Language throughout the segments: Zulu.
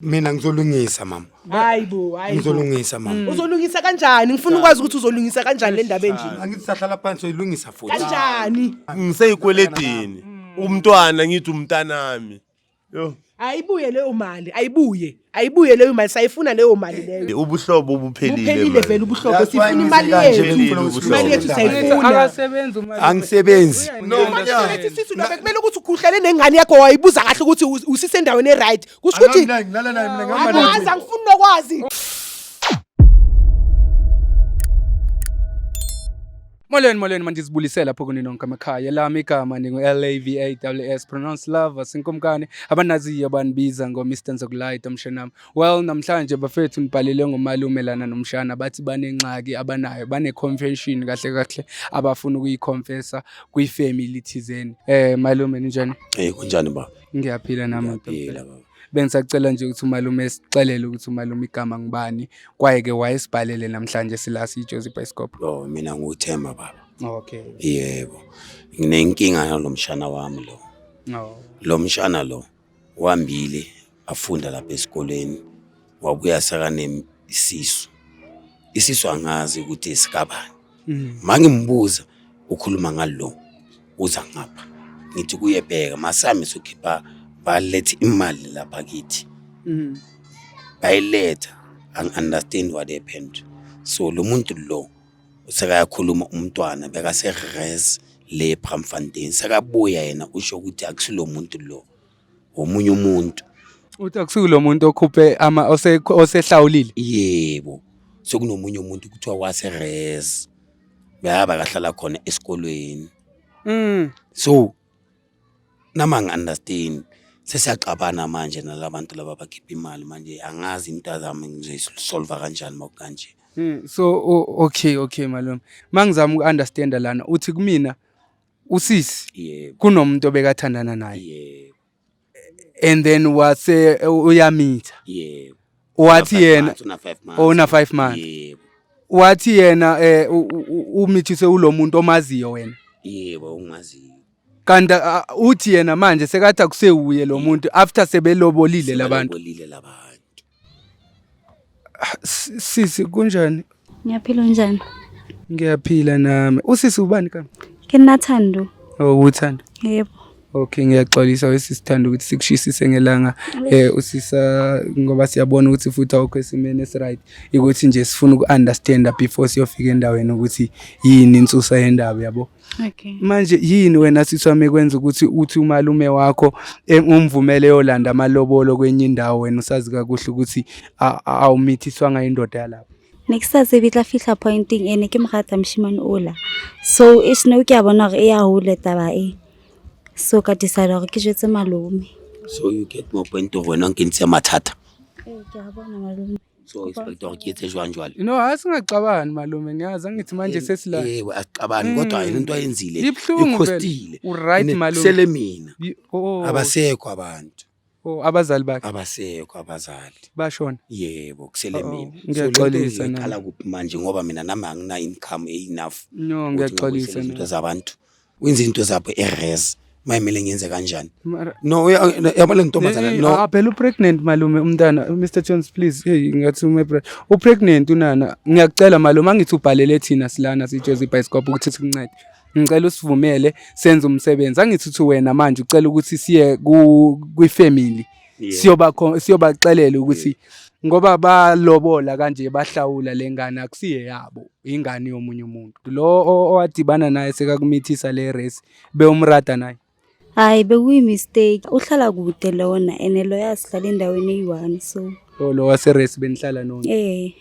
Mina ngizolungisa mama. Hayibo. Ngizolungisa mama. Uzolungisa kanjani? Ngifuna ukwazi ukuthi uzolungisa kanjani le ndaba enje. Angithi sahlala phansi uyilungisa futhi. Kanjani? Ngiseyikweledini. Umntwana ngithi umntanami. Yo. Ayibuye leyo mali, ayibuye leyo mali, sayifuna leyo mali leyo. Ubuhlobo buphelile. Uphelile vele ubuhlobo, sifuna imali yethu. Imali yethu sayifuna. Akasebenzi umali. Angisebenzi. Manje sisu lobe kumele ukuthi ukhuhlele nengane yakho wayibuza kahle ukuthi usise endaweni right. Kusho ukuthi ngilala naye mina ngihamba angazi angifuni nokwazi. Molweni manje sibulisela lapho kuni nonke emakhaya lami igama LAVAWS pronounce love asinkomkane abanaziyo abanibiza ngo Mr Nzokulayita umshanami. Well namhlanje bafethu nibhalile ngomalume lana nomshana bathi banengxaki abanayo bane confession kahle abafuna ukuyiconfessa kwi-family thizeni. Malume njani? Kunjani ba? Ngiyaphila nami Ngiyaphila baba. Bengisacela nje ukuthi umalume esixelele ukuthi umalume igama ngibani kwaye ke wayesibhalele namhlanje silasi iJozi Bioscope. Mina nguThemba baba. Okay. Yebo. Nginenkinga nalomshana wami lo. No. Lo mshana lo wambile afunda lapha esikoleni wabuya sakane isisu. Isisu angazi ukuthi isikabani. Mangimbuza ukhuluma ngalo uza ngapha. Ngithi kuyebheka masami sokhipha balethe imali lapha kithi. Bayiletha understand what happened. So lo muntu lo usakayakhuluma umntwana bekase res le Bramfontein sakabuya yena usho ukuthi akusilo muntu lo omunye umuntu. Uthi akusilo muntu okhuphe ama osehlawulile. Yebo. So kunomunye umuntu kuthiwa wase res. Bayaba kahlala khona esikolweni. So nama ngi-understand sesiyaxabana manje nalabantu laba bakhipha imali manje angazi into zami ngizoyisolve kanjani makanje. So okay malume mangizama uku-understand lana uthi kumina usisi kunomuntu obekathandana naye and then wase uyamitha wathi yena una 5 months wathi yena umithise ulo muntu omaziyo wena. Yebo ungaziyo. Kanti uthi yena manje sekathi akusewuye lo muntu after sebelobolile labantu. Sisi kunjani? Ngiyaphila njani? Ngiyaphila nami. Usisi ubani ka? Kenathando. Oh uthanda? Yebo. Okay ngiyaxolisa wesisithanda ukuthi sikushisise ngelanga usisa ngoba siyabona ukuthi futhi awukho esimene esiright ukuthi nje sifuna uku-understand before siyofika endaweni ukuthi yini insusa yendaba yabo. Okay. Manje yini wena sithwame kwenza ukuthi uthi umalume wakho umvumele yolanda amalobolo kwenye indawo wena usazi kakuhle ukuthi awumithiswanga indoda yalapha. Next se bitla fihla pointing ene ke mogata mshimane ola. So is no ke a bona gore e ya hole taba e. So ka decide gore ke jetse malume. So you get more point of wena nkentse mathata. Ke a bona malume. So expect ukuthi yethe jwanjwalo. No asingacabani malume ngiyazi ngithi manje sesilala. Yebo acabani kodwa into ayenzile ikhostile. Right malume. Sele mina. Abasekho abantu. Abazali bakhe. Abasekho abazali. Bashona. Yebo kusele mina. Ngiyaxolisa nami. Ngikhala kuphi manje ngoba mina nami angina income enough. No ngiyaxolisa into zabantu. Wenza into zapho eres. Mayimele ngiyenze kanjani? No yabona ntombazana no. Phela upregnant malume umntana Mr Jones please ngathi upregnant unana ngiyacela malume angithi ubhalele thina silana siJozi Bioscope ukuthi sikuncede. Ngicela usivumele senze umsebenzi angithi uthi wena manje ucela ukuthi siye kwi-family siyobaxelela ukuthi ngoba balobola kanje bahlawula lengane akusiye yabo ingane yomunye umuntu lo owadibana naye sekakumithisa le race beumrada naye. Hayi bekuyi mistake uhlala kude lona ene lo yasihlala endaweni eyi1 so lo wase race benihlala nona.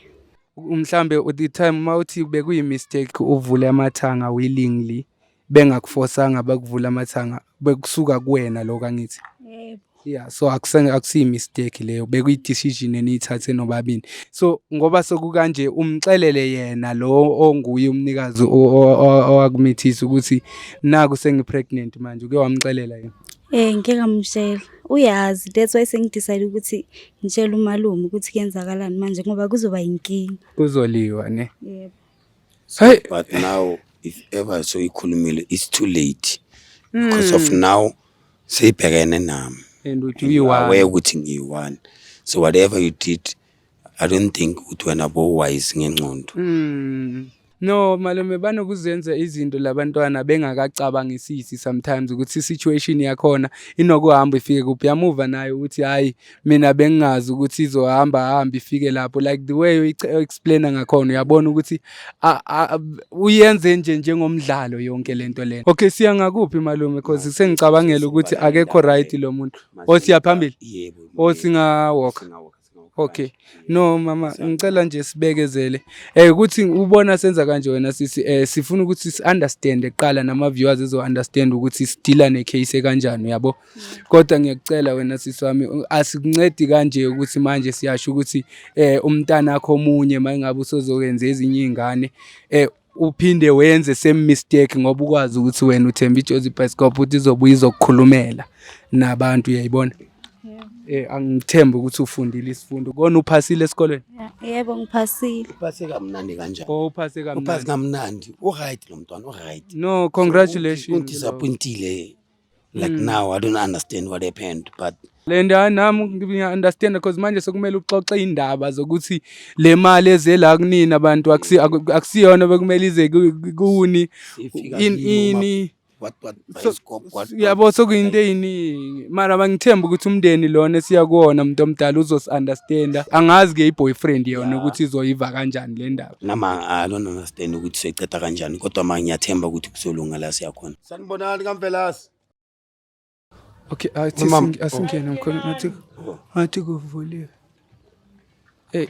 Mhlambe the time mawuthi bekuyi mistake uvule amathanga willingly bengakufosanga bakuvula amathanga bekusuka kuwena lo kangithi. Yebo. Yeah so akusi mistake leyo bekuyi decision enithathe nobabini. So ngoba sokukanje umxelele yena lo onguye umnikazi owakumithisa ukuthi naku sengipregnant manje uke wamxelela yena. Ngeke ngamshela uyazi that's why sengidecide ukuthi ngitshela umalume ukuthi kuyenzakalani manje ngoba kuzoba inkinga. Kuzoliwa ne. Yebo. Hey but now if ever so ikhulumile it's too late because of now seyibhekene nami and uthi uyi1 aware ukuthi ngiyi1 So whatever you did, I don't think ukuthi wena bo wise ngengcondo. No malume banokuzenza izinto labantwana bengakacabangisisi sometimes ukuthi situation yakhona inokuhamba ifike kuphi yamuva nayo ukuthi hayi mina bengazi ukuthi izohamba ifike lapho like the way you explainer ngakhona uyabona ukuthi uyenze njengomdlalo yonke lento lena. Okay siya ngakuphi malume because sengicabangela ukuthi akekho right lo muntu osiya phambili Yebo. osinga walk. Okay. No mama ngicela nje sibekezele. Ukuthi ubona senza kanje wena sisi sifuna ukuthi si understand eqala nama viewers ezo understand ukuthi sidila ne case kanjani uyabo. Kodwa ngiyacela wena sisi wami asikuncedi kanje ukuthi manje siyasho ukuthi umntana akho omunye mayingabe usozokwenza ezinye izingane uphinde wenze same mistake ngoba ukwazi ukuthi wena uthemba iJozi Bioscope ukuthi izobuya izokukhulumela nabantu uyayibona. Angithemba ukuthi ufundile isifundo. Kona uphasile esikolweni? Yebo ngiphasile. Uphase kamnandi kanjani? Uphase kamnandi. Uphase kamnandi. Right lo mntwana, right. No, congratulations. Undisappointile. Like now I don't understand what happened but lenda nami ngiya understand because manje sokumele uxoxe indaba zokuthi le mali ezela kunini abantu akusiyona bekumele ize kuni ini what Bioscope what yabo sokuyinto eyiningi mara bangithemba ukuthi umndeni lona siyakuona umuntu omdala uzosunderstanda angazi ke iboyfriend yona ukuthi izoyiva kanjani le ndaba nama I don't understand ukuthi seceda kanjani kodwa manje ngiyathemba ukuthi kusolunga la siyakhona. Sanibonani kaMvelasi. Okay, asingene mkhona ngathi kuvuliwe.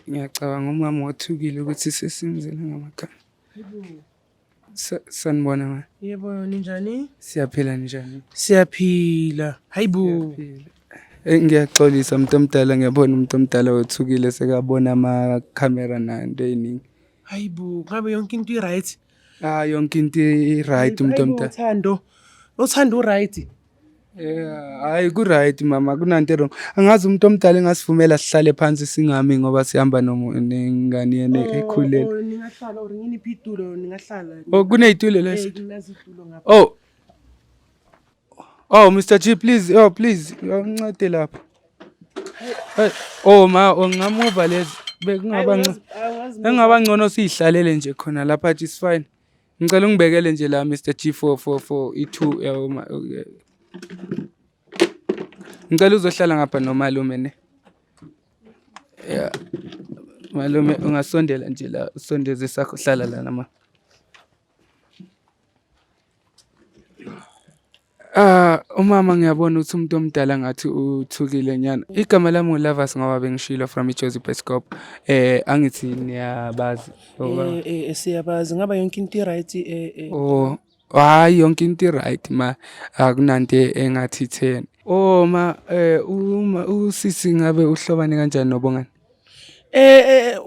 Ngiyacabanga umama wathukile ukuthi sesimzele ngamakhaya. Sanibona ma. Yebo ninjani? Siyaphila njani? Siyaphila. Hayibo. Ngiyaxolisa umuntu omdala ngiyabona umuntu omdala wathukile sekabona ama camera nanto eyiningi. Hayibo, ngabe yonke into i-right? Yonke into i-right umuntu omdala. Uthando right? Hayi ku right mama kunanto wrong. Angazi umuntu omdala engasivumela sihlale phansi singami ngoba sihamba nengane yene ekhulele. Ningahlala or ngini phitulo ningahlala. Kunezitulo lezo. Kunezitulo ngapha. Mr. G please, please uncede lapho. Ma ngamuva lezi engaba ngcono sihlalele nje khona lapha athi is fine. Ngicela ungibekele nje la Mr. G for E2 ngicela uzohlala ngapha nomalume ne. Malume ungasondela nje la usondeze sakho hlala la nama. Umama ngiyabona ukuthi umuntu omdala ngathi uthukile nyana. Igama lami uLovers ngoba bengishilo from iJozi Bioscope. Angithi niyabazi. Siyabazi ngaba yonke into right hayi yonke into right ma akunanto engathi 10. Ma uma usisi ngabe uhlobane kanjani nobongani?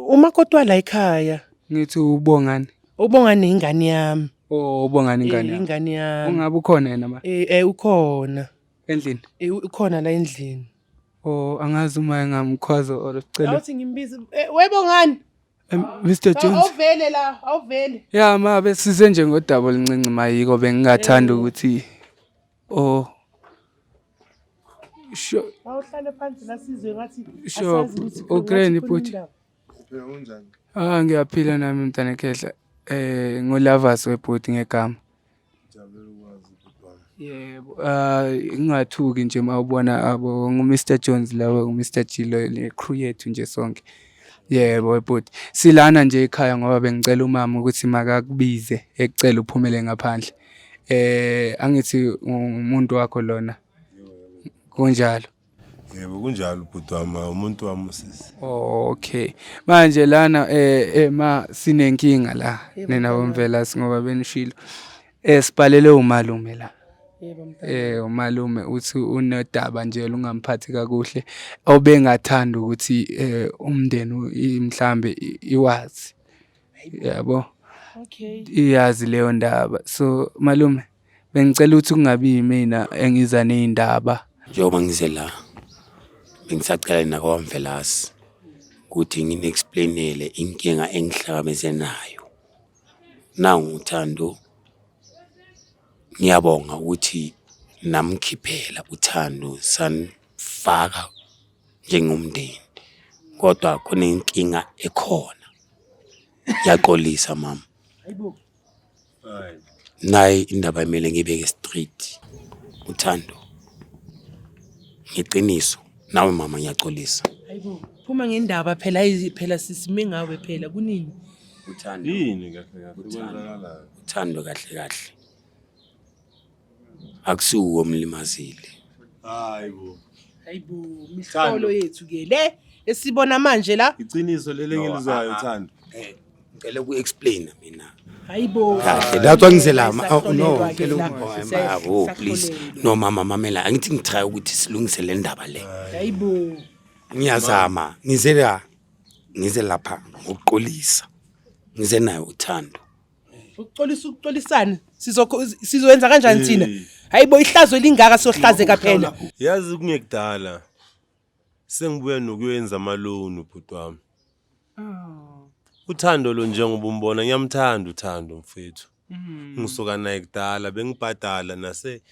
Umakoti wala ekhaya. Ngithi ubongani? Ubongani ingane yami. Ubongani ingane yami. Ingane yami. Ungabe ukhona yena ma? Ukhona. Endlini? Ukhona la endlini. Angazi uma engamkhwaza or ucela. Awuthi ngimbizi. Webongani? Mr. Jones. Awuvele la, awuvele. Ya ma besize nje ngodaba lincinci mayiko bengingathanda ukuthi sure. Awuhlale phansi la sizwe ngathi sure. Ugreni futhi. Unjani? Ngiyaphila nami mntana ekhehla. NgoLovers webhodi ngegama. Jabule ukwazi ukuthi Yebo. Ngingathuki nje mawubona Mr. Jones lawo Mr. G le crew yethu nje sonke. Yebo but silana nje ekhaya ngoba bengicela umama ukuthi makakubize ekucela uphumele ngaphandle. Angithi umuntu wakho lona. Kunjalo. Yebo kunjalo bhuti wami umuntu wami usisi. Okay. Manje lana ma sinenkinga la nina bomvelasi ngoba benishilo. Sipalele umalume la. Umalume uthi unodaba nje lungamphathi kakuhle obengathanda ukuthi umndeni mhlambe iwazi yabo. Okay. Iyazi leyo ndaba so malume bengicela ukuthi kungabi mina engiza nezindaba njengoba ngize la bengisacela nakwamvelasi ukuthi ngine-explainele inkinga engihlangabeze nayo. Nangu uThando ngiyabonga ukuthi namkhiphela uThando sanifaka njengomndeni kodwa kunenkinga ekhona. Ngiyaxolisa mama. Nayi indaba emele ngibeke straight. Uthando. Ngiqiniso. Nawe mama ngiyaxolisa. Hayibo, phuma ngendaba phela sisime ngawe phela kunini? Uthando. Yini kahle kahle kwenzakala? Uthando kahle. Akusiwo omlimazile. Hayibo. Hayibo, mihlolo yethu ke le esibona manje la. Iqiniso lele ngilizwayo Thando. Ngicela uku-explain mina. Hayibo. Kahle that's why ngizela no Sisahlolela ke please no mama mamela angithi ngitry ukuthi silungise le ndaba le. Hayibo. Ngiyazama ngize lapha ngokuqolisa. Ngize nayo uthando. Ukuxolisana sizoyenza kanjani thina? Hayibo ihlazo lingaka sohlazeka phela. Yazi kungekudala. Sengibuya nokuyenza amaloni ubhuti wami. Uthando lo njengoba umbona ngiyamthanda uthando mfethu. Ngisuka naye kudala bengibhadala nase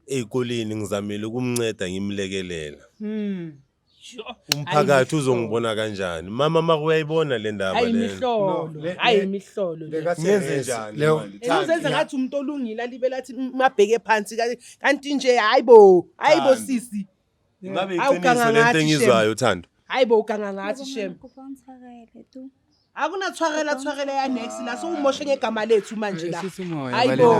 ezikoleni ngizamile ukumnceda ngimlekelela. Umphakathi uzongibona kanjani? Mama makuyayibona le ndaba le. Hayi mihlolo. Ngenze njani? Uzenza ngathi umuntu olungile alibe lathi mabheke phansi kanti nje hayibo sisi. Ngabe iqiniso lento engizwayo uthando. Hayibo uganga ngathi shem. Akunathwakela ya next la so umoshe ngegama lethu manje la. Hayibo.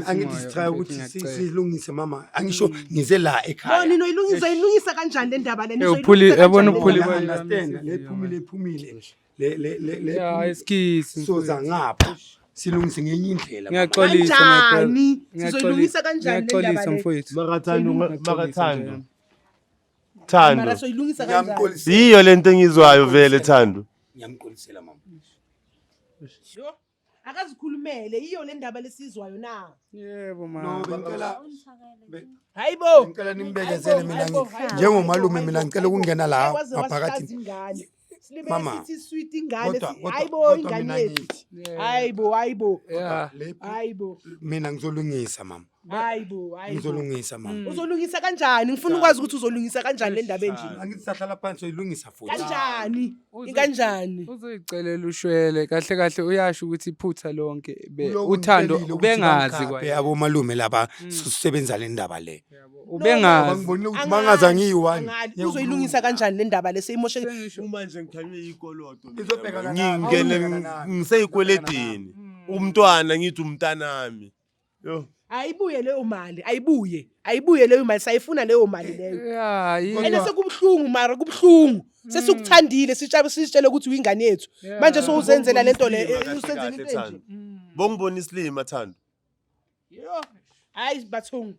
Angithi try ukuthi silungise mama. Angisho ngize la ekhaya. Nino ilungisa kanjani le ndaba le yabona uphuli understand lephumile le ya iskisi soza ngapha silungise ngenye indlela. Ngiyaxolisa kanjani sizoyilungisa kanjani le ndaba le mfowethu. Makathando. mara soyilungisa kanjani Yiyo lento engizwayo vele Thando. Ngiyamqolisela mama. yo akazikhulumele iyo le ndaba lesizwayo na Yebo No mama. bengicela hayibo ngicela nimbekezele mina njengomalume mina ngicela ukungena la maphakathi. Mama, sithi sweet ingane kodwa hayibo mina ingane yethu ngithi hayibo Yeah. hayibo mina ngizolungisa mama. hayibo Ngizolungisa mama. uzolungisa kanjani ngifuna ukwazi ukuthi uzolungisa kanjani le ndaba enje Angithi sahlala phansi uyilungisa futhi. kanjani Uzoyicelela ushwele kahle uyasho ukuthi iphutha lonke uthando ubengazi kwa yabo malume laba sisebenza le ndaba le. ubengazi Ngibonile ukuthi bangaza ngiyi1. uzoyilungisa kanjani le ndaba leseyimoshe Manje ngikhanywe ikolodo. Izobheka kana- Ngingene ngiseyikweledini. Umntwana ngithi umntanami. Yo. ayibuye leyo mali ayibuye leyo mali sayifuna leyo mali leyo ya ene sekubhlungu mara kubhlungu sesukuthandile sitshele ukuthi uyingane yethu manje sowuzenzela lento le usenzela into enje Bongibona isilima Thando. hayi bathungu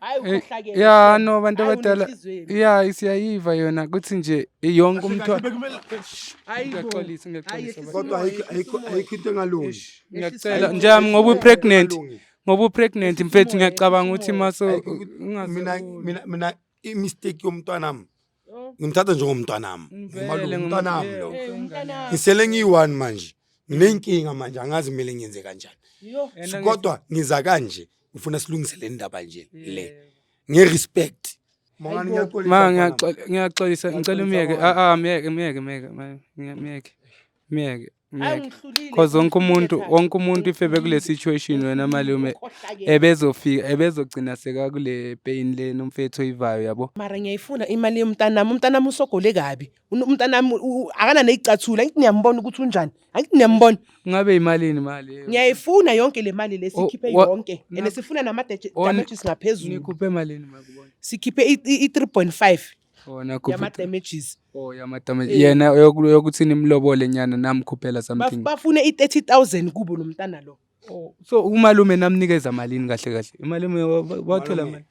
hayi ukhohlakela ya no bantu abadala ya siyayiva yona kuthi nje yonke umntwana ngiyaxolisa Kodwa ayikho into engalungi. ngiyacela njami ngoba upregnant mfethu ngiyacabanga ukuthi maso mina imistake yomntwanami ngimthatha njengomntwanami. Malume umntwanami lo. Ngisele ngiyi1 manje. Nginenkinga manje angazi kumele ngiyenze kanjani. Kodwa ngiza kanje ngifuna silungise le ndaba nje le. Ngerespect. Ngiyaxolisa ngicela miyeke cause wonke umuntu ifebe kule situation wena malume ebezogcina seka kule pain le nomfethu oyivayo yabo mara ngiyayifuna imali yomntanami usogole kabi umntanami akana nezicathula angithi niyambona ukuthi unjani angithi niyambona ngabe imalini imali ngiyayifuna yonke le mali lesikhiphe yonke ene sifuna damages ngaphezulu nikhuphe emalini makubona sikhiphe i3.5 Ona yama damages. Oh yama damages. Yena yokuthi nimlobole nyana namkhuphela something. Bafune i30,000 kubo nomntana lo. Oh so umalume namnikeza malini kahle kahle. Umalume wathola mali.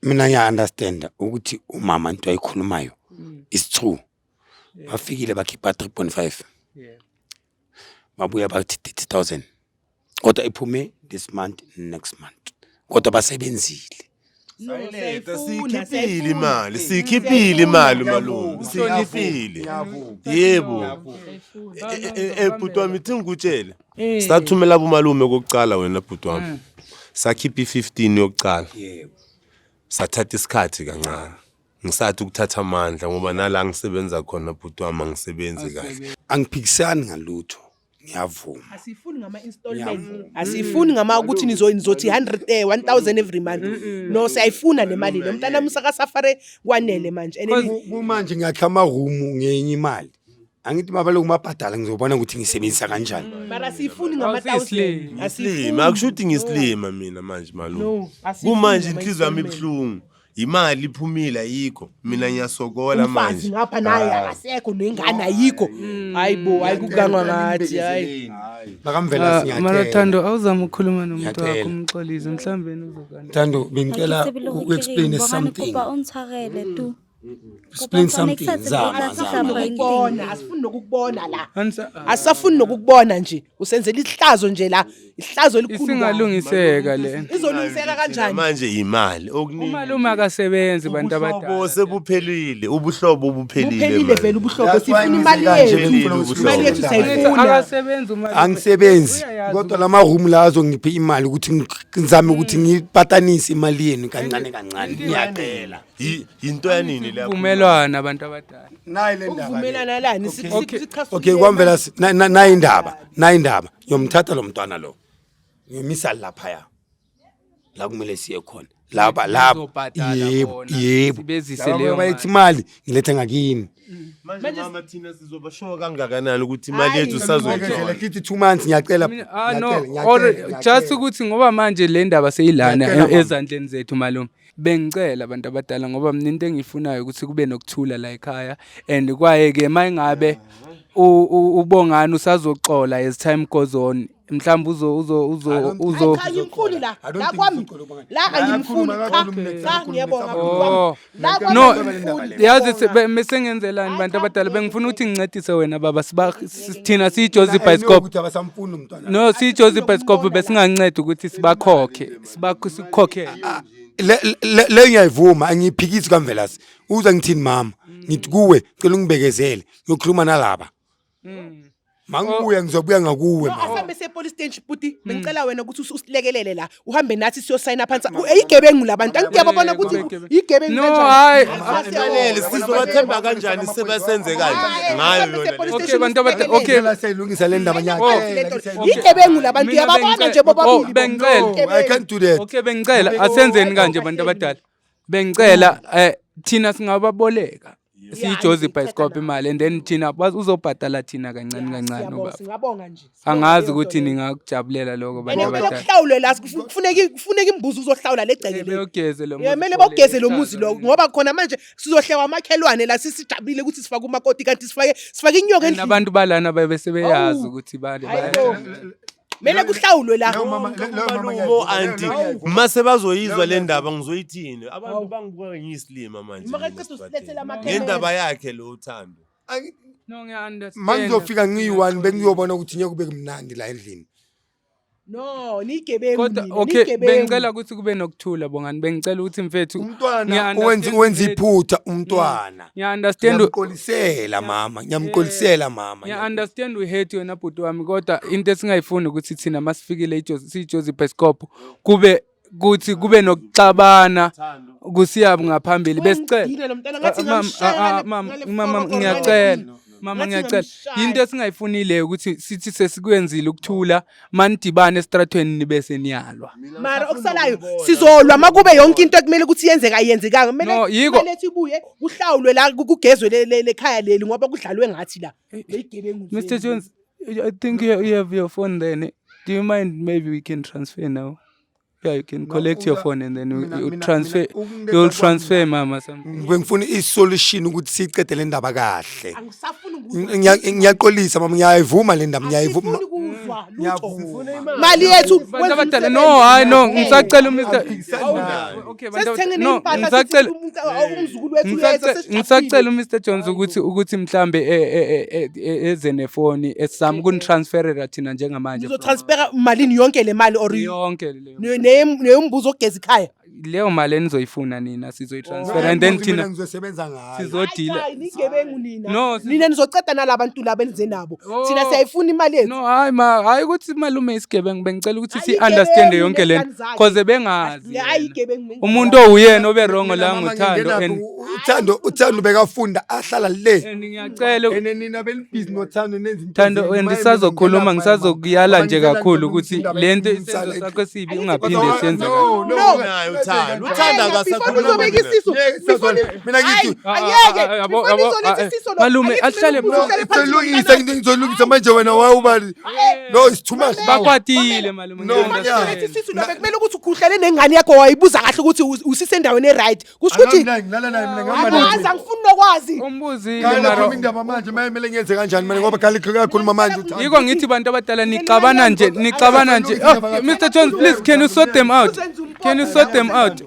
Mina ngiya understand ukuthi umama into ayikhulumayo is true. Bafikile bakhipha 3.5. Yeah. Babuya bathi 30,000. Kodwa iphume this month next month. Kodwa basebenzile. Sikhiphile imali, sikhiphile imali malume, sikhiphile. Yebo. Bhuti wami ngikutshela. Sathumela umalume kokucala wena bhuti wami. Sakhipha i15 yokucala. Yebo. Sathatha isikhathi kancane. ngisathi ukuthatha amandla ngoba nala ngisebenza khona bhuti wami angisebenzi kahle. Angiphikisani ngalutho. Ngiyavuma. Asifuni ngama-installment. Asifuni ukuthi nizothi 1000 every month. No, siyayifuna le mali le. Mntana musaka safari kwanele manje. Kumanje ngiyakha room ngenye imali. Angithi mabalo kumabhadala ngizobona ukuthi ngisebenzisa kanjani. Mara sifuni ngama-1000. Asifuni akushuthi ngislima mina manje malume. Kumanje inhliziyo yami ibhlungu. Imali iphumile ayikho. Mina ngiyasokola manje. Ngapha naye akasekho nengane ayikho. Hayibo ayikugangwa ngathi hayi. Bakamvela siyakhe. Mara Thando awuzama ukukhuluma nomuntu wakho umxolise mhlambe uzokana. Thando bengicela u-explain something. Explain something. Asifuni nokukubona la. Asafuni nokukubona nje. Usenzela ihlazo nje la. Ihlazo elikhulu. Isingalungiseka le. Izolungiseka kanjani? Manje imali okuningi. Umalume akasebenzi bantu abadala. Ubuhlobo sebuphelile. Ubuhlobo buphelile. Buphelile vele ubuhlobo. Sifuna imali yethu. Imali yethu sayifuna. Akasebenzi umalume. Angisebenzi kodwa lama room la azongipha imali ukuthi ngizame ukuthi ngipatanise imali yenu kancane kancane. Ngiyacela. Into yanini lapho? Uvumelwana abantu abadala. Nayi le ndaba. Uvumelana lani? Okay kwamvela nayi indaba. Yomthatha lo mntwana lo. Ngiyomisa lapha ya. La kumele siye khona. Laba yebo. Sibezise leyo bayithi imali ngilethe ngakini. Manje mama thina sizoba sure kangakanani ukuthi imali yethu sazoyithola. Kithi 2 months ngiyacela. Just ukuthi ngoba manje le ndaba seyilana ezandleni zethu malume. Bengicela abantu abadala ngoba mina into engiyifunayo ukuthi kube nokuthula la ekhaya and kwaye ke mayingabe ubongani usazoxola as time goes on mhlawumbe uzo Ayimfuni la kwami la ayimfuni cha ngiyabonga no yazi mesengenzelani abantu abadala bengifuna ukuthi ngincedise wena baba sithina siJozi Bioscope no siJozi Bioscope besinganceda ukuthi sibakhokhe sikhokhele le ngiyayivuma angiphikisi kamvelasi uza ngithini mama ngithi kuwe cela ungibekezele ngiyokhuluma nalaba mangibuya ngizobuya ngakuwe mama asambe sepolice station buti bengicela wena ukuthi usilekelele la uhambe nathi siyosign phansi eyigebengu labantu angiyabona ukuthi igebengu no hayi afanele sizobathemba kanjani sebasenze kanje ngayo yona okay bantu abadala okay lasayilungisa le ndaba nyakhe igebengu labantu yababona nje bobabili I can't do that okay bengicela asenzeni kanje bantu abadala bengicela thina singababoleka siJozi Bioscope imali and then thina uzobhadala thina kancane ubaba singabonga nje angazi ukuthi ningakujabulela lokho bantu abadala ukuhlawule la kufuneka imbuzi uzohlawula legceke beyogeze lo yemele bogeze lo muzi lo ngoba khona manje sizohlewa amakhelwane la sisijabulile ukuthi sifake umakoti kanti sifake inyoka endlini nabantu balana bebesebeyazi ukuthi bale mele kuhlawulwe la lo anti mase bazoyizwa le ndaba ngizoyithini abantu bangibuka ngiyislima manje ngendaba yakhe lo uthando no ngiyaunderstand mangizofika ngiyi1 bengiyobona ukuthi ngeke kube kumnandi la endlini no nigebengu kodwa okay bengicela ukuthi kube nokuthula bongani bengicela ukuthi mfethu umntwana wenza iphutha umntwana ngiyaunderstand ngiyamqolisela mama ngiyaunderstand we hate yona bhuti wami kodwa into esingayifuni ukuthi thina masifikile siJozi Bioscope kube nokuxabana kusiyabu ngaphambili besicela mama ngiyacela into esingayifunile ukuthi sithi sesikwenzile ukuthula manidibane estratweni nibese niyalwa mara okusalayo sizolwa makube yonke into ekumele ukuthi yenzeka ayenzekanga kumele lethi ibuye kuhlawulwe la kugezwe lekhaya leli ngoba kudlalwe ngathi la leyigebengu Mr Jones I think you have your phone then do you mind maybe we can transfer now yeah you can collect your phone and then you'll transfer mama something ngifuna isolution ukuthi siqede le ndaba kahle ngiyaqolisa mama ngiyayivuma le ndaba ngiyayivuma mali yethu no I know ngisacela Mr okay no ngisacela Mr Jones ukuthi mhlambe eze nefoni esami kunitransferera thina njengamanje ngizotransfera malini yonke le mali or yonke neyombuzo ogeza ikhaya leyo mali enizoyifuna nina sizoyitransfera and then thina ngizosebenza ngayo. sizodila. Nigebengu nina. No, Nina nizoceda nalabantu laba enize nabo. Oh. Thina siyayifuna imali yethu. No, hayi ukuthi malume isigebengu bengicela ukuthi Hayi, si-understand igebengu yonke lento lezani zakhe. cause bengazi Hayi yena. igebengu. Umuntu owuyena obe wrong la nguthando uthando bekafunda ahlala le. and ngiyacela Ene nina belibhizi nothando nezinto. Thando and sisazokhuluma ngisazokuyala nje kakhulu ukuthi lento isenzo sakho esibi ungaphinde senze kahle. naye uthando Uzobeka isisu. Mina ngithi Angeke. Malume ahlale ngizolungisa manje wena wawubali. No, it's too much. bakwatile malume No, ngiya-understand. Isisu nabe kumele ukuthi ukhuhlele nengane yakho wayibuza kahle ukuthi usisendaweni right. Kusho ukuthi Ngilala naye mina angazi angifuni nokwazi. Umbuzile mara indaba manje kumele ngenze kanjani mina ngoba kakhuluma manje uthando. yiko ngithi bantu abadala nixabana nje oh, Mr. Jones please can you sort them out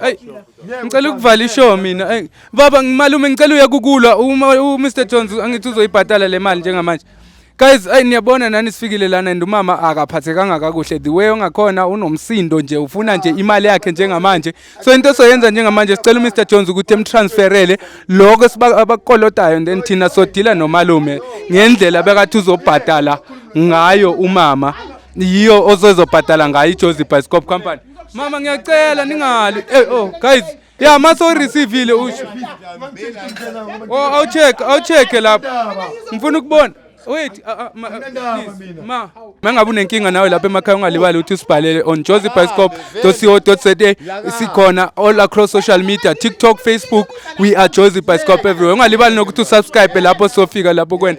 ay ngicela ukuvala ishow mina ay baba ngimalume ngicela uye kukulwa Mr. Jones angithi uzoyibhatala le mali njengamanje. Guys, niyabona nani sifikile lana and umama akaphathekanga kakuhle the way ongakhona unomsindo nje ufuna nje imali yakhe njengamanje. So into soyenza njengamanje sicela uMr. Jones ukuthi emtransferele lokho abakolotayo and then thina sodila nomalume ngendlela bekathi uzobhatala ngayo umama yiyo ozozobhatala ngayo iJozi Bicycle Company. Mama ngiyacela ningali guys yeah maso receive usho awucheck lapha ngifuna ukubona. Wait, ma mangabe unenkinga nawe lapha emakhaya ungalibali ukuthi usibhalele on jozibicycle.co.za sikhona all across social media TikTok, Facebook, we are Jozi Bicycle everywhere. Ungalibali nokuthi usubscribe lapho sofika lapho kwena.